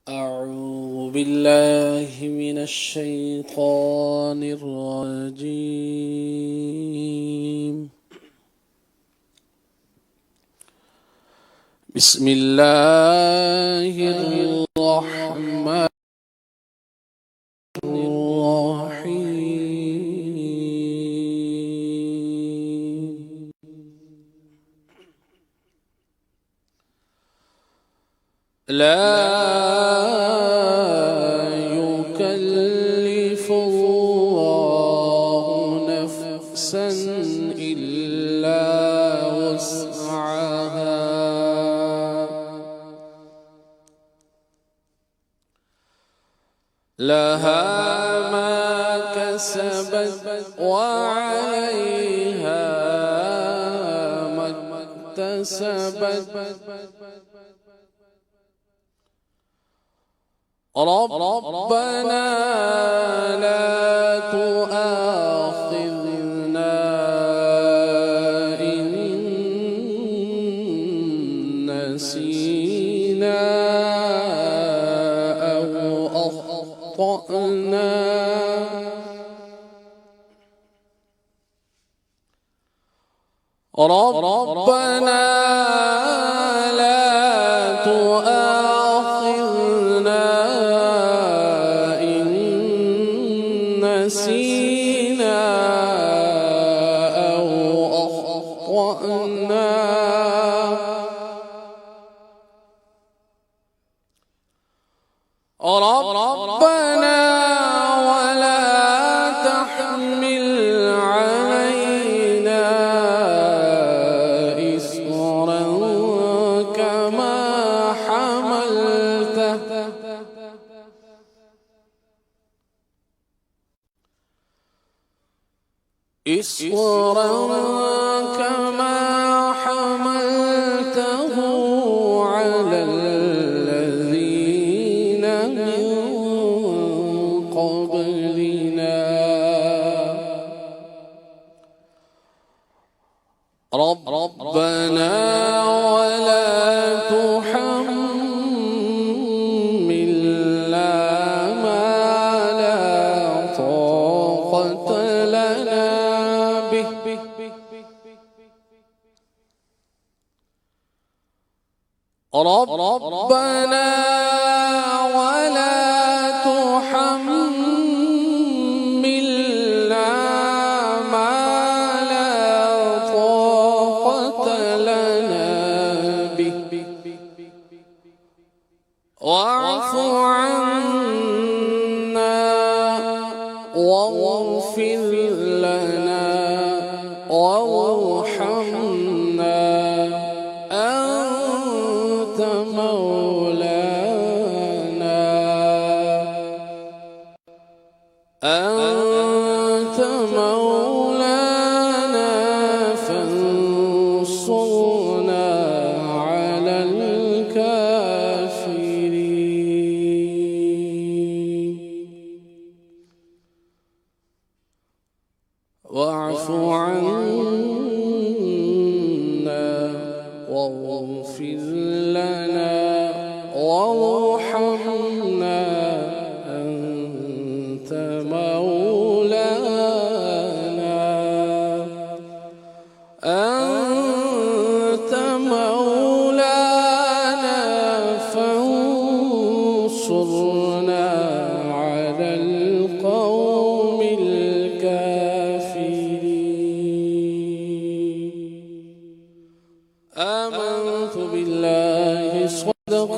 أعوذ بالله من الشيطان الرجيم. بسم الله الرحمن الرحيم. لا يكلف الله نفسا إلا وسعها لها ما كسبت وعليها ما اكتسبت ربنا لا تؤاخذنا إن نسينا أو أخطأنا ربنا لا تؤاخذنا نسينا أو أخطأنا ربنا ولا تحمل علينا إصرا كما حملته على الذين من قبلنا ربنا ولا تحملنا ما لا طاقة لنا ربنا ولا تحملنا ما لا طاقة لنا به واعف عنا واغفر لنا وارحمنا أنت مولانا فانصرنا على الكافرين واعف عنا واغفر لنا وارحمنا أنت مولانا فانصرنا على القوم الكافرين. آمنت بالله صدق